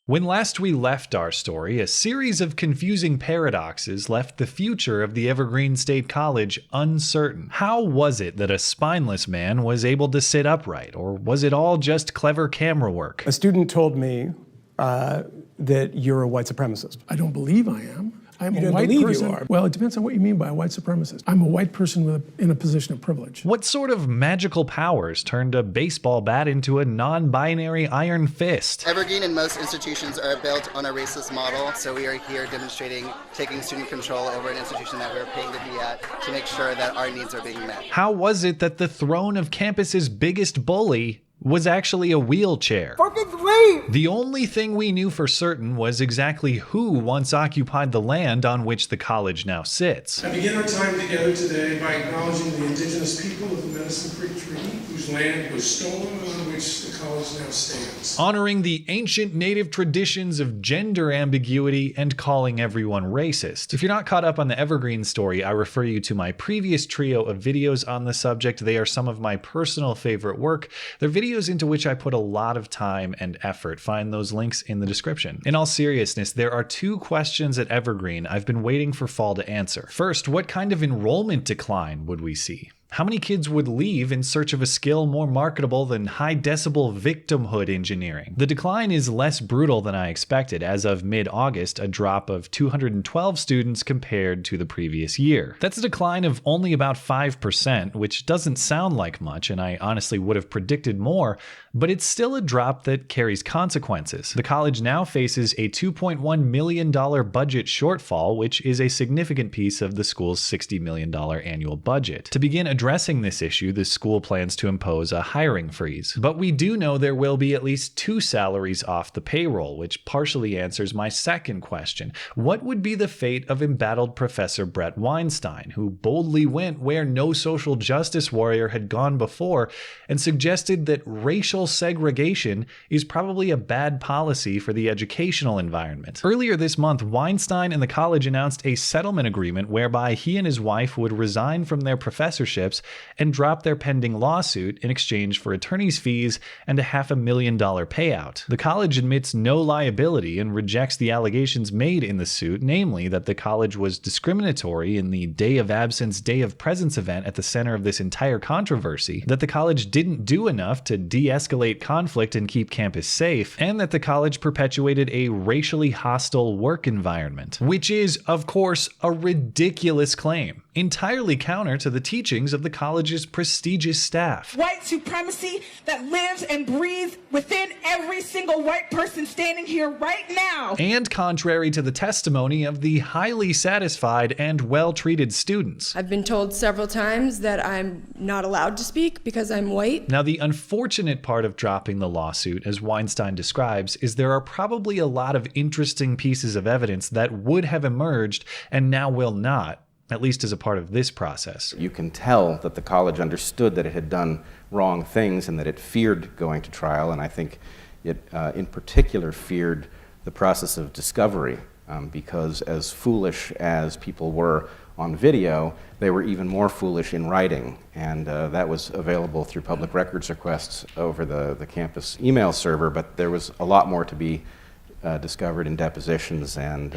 When last we left our story, a series of confusing paradoxes left the future of the Evergreen State College uncertain. How was it that a spineless man was able to sit upright, or was it all just clever camera work? A student told me that you're a white supremacist. I don't believe I am. I'm You a don't white believe you person. are. Well, it depends on what you mean by a white supremacist. I'm a white person in a position of privilege. What sort of magical powers turned a baseball bat into a non-binary iron fist? Evergreen and most institutions are built on a racist model, so we are here demonstrating taking student control over an institution that we're paying to be at to make sure that our needs are being met. How was it that the throne of campus's biggest bully was actually a wheelchair? Fucking leave! The only thing we knew for certain was exactly who once occupied the land on which the college now sits. I begin our time together today by acknowledging the indigenous people of the Medicine Creek Treaty, whose land was stolen and on which the college now stands. Honoring the ancient native traditions of gender ambiguity and calling everyone racist. If you're not caught up on the Evergreen story, I refer you to my previous trio of videos on the subject. They are some of my personal favorite work. They're videos into which I put a lot of time and effort. Find those links in the description. In all seriousness, there are two questions at Evergreen I've been waiting for fall to answer. First, what kind of enrollment decline would we see? How many kids would leave in search of a skill more marketable than high-decibel victimhood engineering? The decline is less brutal than I expected. As of mid-August, a drop of 212 students compared to the previous year. That's a decline of only about 5%, which doesn't sound like much, and I honestly would have predicted more, but it's still a drop that carries consequences. The college now faces a $2.1 million budget shortfall, which is a significant piece of the school's $60 million annual budget. To begin addressing this issue, the school plans to impose a hiring freeze. But we do know there will be at least 2 salaries off the payroll, which partially answers my second question. What would be the fate of embattled Professor Brett Weinstein, who boldly went where no social justice warrior had gone before and suggested that racial segregation is probably a bad policy for the educational environment? Earlier this month, Weinstein and the college announced a settlement agreement whereby he and his wife would resign from their professorships and drop their pending lawsuit in exchange for attorney's fees and a $500,000 payout. The college admits no liability and rejects the allegations made in the suit, namely that the college was discriminatory in the day of absence, day of presence event at the center of this entire controversy, that the college didn't do enough to de-escalate conflict and keep campus safe, and that the college perpetuated a racially hostile work environment, which is, of course, a ridiculous claim, entirely counter to the teachings of the college's prestigious staff. White supremacy that lives and breathes within every single white person standing here right now. And contrary to the testimony of the highly satisfied and well-treated students. I've been told several times that I'm not allowed to speak because I'm white. Now, the unfortunate part of dropping the lawsuit, as Weinstein describes, is there are probably a lot of interesting pieces of evidence that would have emerged and now will not, at least as a part of this process. You can tell that the college understood that it had done wrong things and that it feared going to trial, and I think it in particular feared the process of discovery, because as foolish as people were on video, they were even more foolish in writing, and that was available through public records requests over the campus email server, but there was a lot more to be discovered in depositions and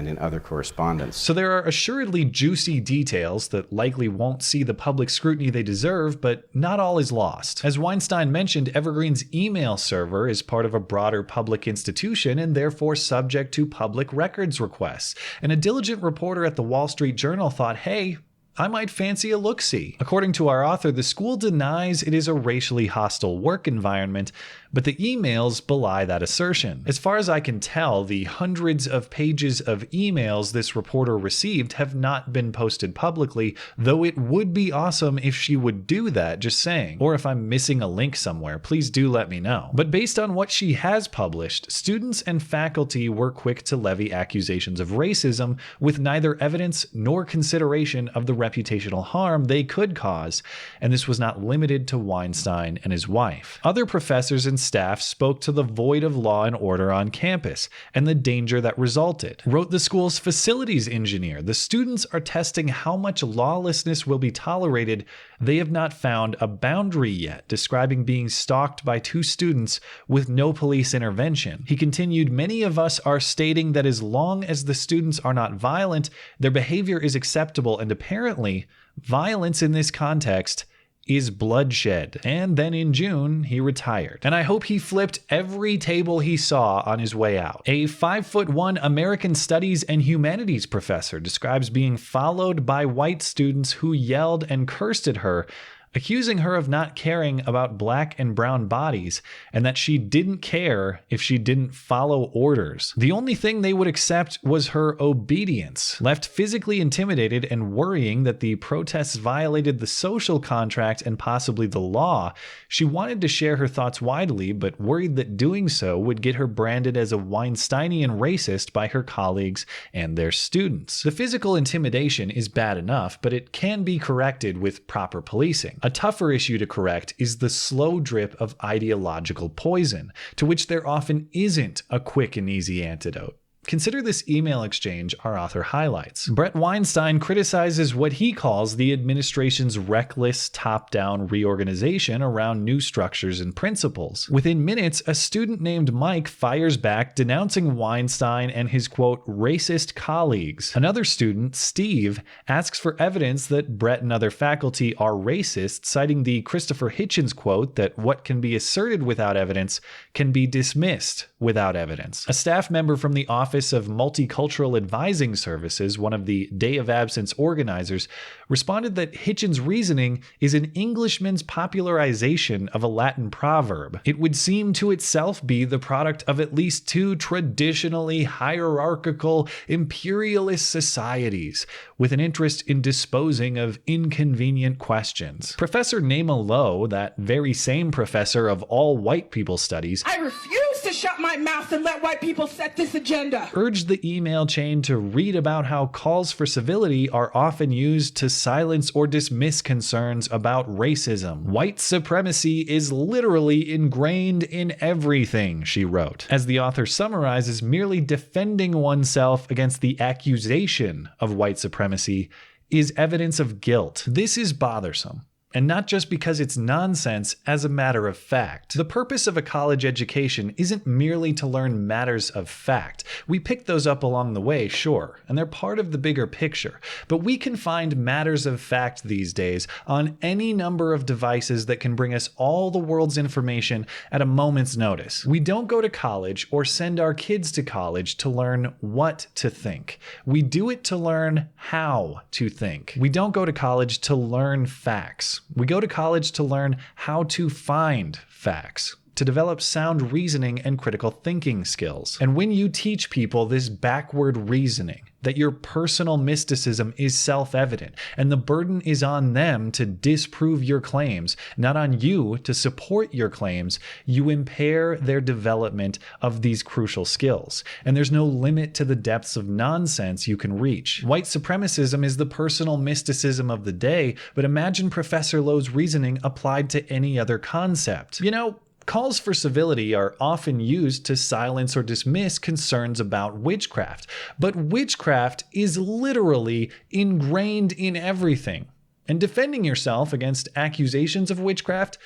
in other correspondence. So there are assuredly juicy details that likely won't see the public scrutiny they deserve, but not all is lost. As Weinstein mentioned, Evergreen's email server is part of a broader public institution and therefore subject to public records requests. And a diligent reporter at the Wall Street Journal thought, hey, I might fancy a look-see. According to our author, the school denies it is a racially hostile work environment, but the emails belie that assertion. As far as I can tell, the hundreds of pages of emails this reporter received have not been posted publicly, though it would be awesome if she would do that, just saying. Or if I'm missing a link somewhere, please do let me know. But based on what she has published, students and faculty were quick to levy accusations of racism with neither evidence nor consideration of the reputational harm they could cause, and this was not limited to Weinstein and his wife. Other professors and staff spoke to the void of law and order on campus and the danger that resulted. Wrote the school's facilities engineer, "The students are testing how much lawlessness will be tolerated. They have not found a boundary yet," describing being stalked by 2 students with no police intervention. He continued, "Many of us are stating that as long as the students are not violent, their behavior is acceptable, and apparently, violence in this context is bloodshed." And then in June, he retired. And I hope he flipped every table he saw on his way out. A 5'1" American Studies and Humanities professor describes being followed by white students who yelled and cursed at her, accusing her of not caring about black and brown bodies, and that she didn't care if she didn't follow orders. The only thing they would accept was her obedience. Left physically intimidated and worrying that the protests violated the social contract and possibly the law, she wanted to share her thoughts widely, but worried that doing so would get her branded as a Weinsteinian racist by her colleagues and their students. The physical intimidation is bad enough, but it can be corrected with proper policing. A tougher issue to correct is the slow drip of ideological poison, to which there often isn't a quick and easy antidote. Consider this email exchange our author highlights. Brett Weinstein criticizes what he calls the administration's reckless top-down reorganization around new structures and principles. Within minutes, a student named Mike fires back, denouncing Weinstein and his, quote, racist colleagues. Another student, Steve, asks for evidence that Brett and other faculty are racist, citing the Christopher Hitchens quote that what can be asserted without evidence can be dismissed without evidence. A staff member from the Office of Multicultural Advising Services, one of the Day of Absence organizers, responded that Hitchens' reasoning is an Englishman's popularization of a Latin proverb. It would seem to itself be the product of at least 2 traditionally hierarchical imperialist societies, with an interest in disposing of inconvenient questions. Professor Naima Lowe, that very same professor of all white people studies, I refuse to shut my mouth and let white people set this agenda, urged the email chain to read about how calls for civility are often used to silence or dismiss concerns about racism. "White supremacy is literally ingrained in everything," she wrote. As the author summarizes, merely defending oneself against the accusation of white supremacy is evidence of guilt. This is bothersome. And not just because it's nonsense, as a matter of fact. The purpose of a college education isn't merely to learn matters of fact. We pick those up along the way, sure, and they're part of the bigger picture. But we can find matters of fact these days on any number of devices that can bring us all the world's information at a moment's notice. We don't go to college or send our kids to college to learn what to think. We do it to learn how to think. We don't go to college to learn facts. We go to college to learn how to find facts, to develop sound reasoning and critical thinking skills. And when you teach people this backward reasoning, that your personal mysticism is self-evident, and the burden is on them to disprove your claims, not on you to support your claims, you impair their development of these crucial skills. And there's no limit to the depths of nonsense you can reach. White supremacism is the personal mysticism of the day, but imagine Professor Lowe's reasoning applied to any other concept. You know, calls for civility are often used to silence or dismiss concerns about witchcraft, but witchcraft is literally ingrained in everything. And defending yourself against accusations of witchcraft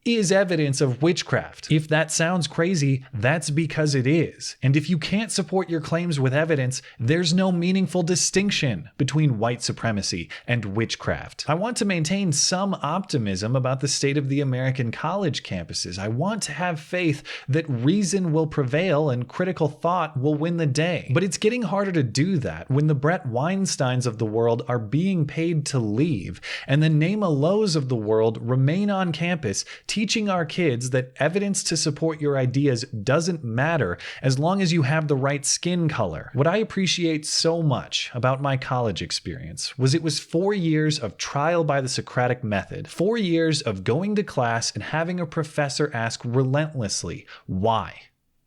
is evidence of witchcraft. If that sounds crazy, that's because it is. And if you can't support your claims with evidence, there's no meaningful distinction between white supremacy and witchcraft. I want to maintain some optimism about the state of the American college campuses. I want to have faith that reason will prevail and critical thought will win the day. But it's getting harder to do that when the Brett Weinsteins of the world are being paid to leave, and the Naima Lowe's of the world remain on campus, teaching our kids that evidence to support your ideas doesn't matter as long as you have the right skin color. What I appreciate so much about my college experience was it was 4 years of trial by the Socratic method, 4 years of going to class and having a professor ask relentlessly, why?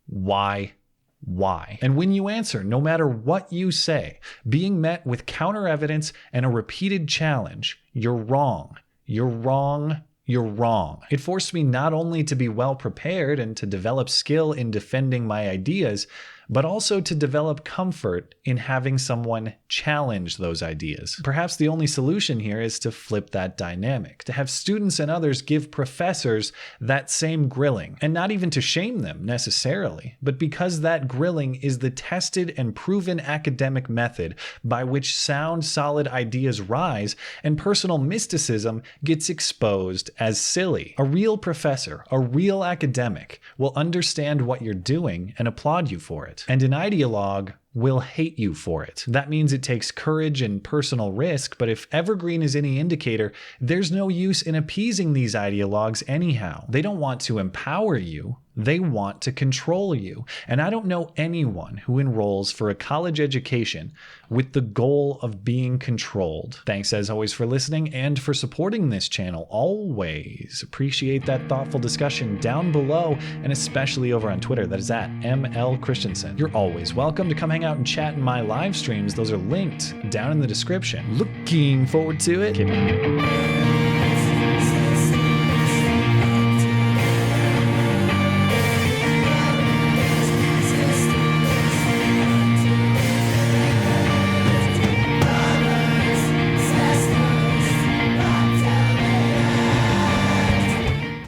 Why? why. And when you answer, no matter what you say, being met with counter evidence and a repeated challenge, you're wrong. You're wrong. You're wrong. It forced me not only to be well prepared and to develop skill in defending my ideas, but also to develop comfort in having someone challenge those ideas. Perhaps the only solution here is to flip that dynamic, to have students and others give professors that same grilling, and not even to shame them necessarily, but because that grilling is the tested and proven academic method by which sound, solid ideas rise and personal mysticism gets exposed as silly. A real professor, a real academic, will understand what you're doing and applaud you for it. And an ideologue will hate you for it. That means it takes courage and personal risk, but if Evergreen is any indicator, there's no use in appeasing these ideologues anyhow. They don't want to empower you. They want to control you. And I don't know anyone who enrolls for a college education with the goal of being controlled. Thanks as always for listening and for supporting this channel. Always appreciate that thoughtful discussion down below, and especially over on Twitter. That is at ML Christiansen. You're always welcome to come hang out and chat in my live streams. Those are linked down in the description. Looking forward to it.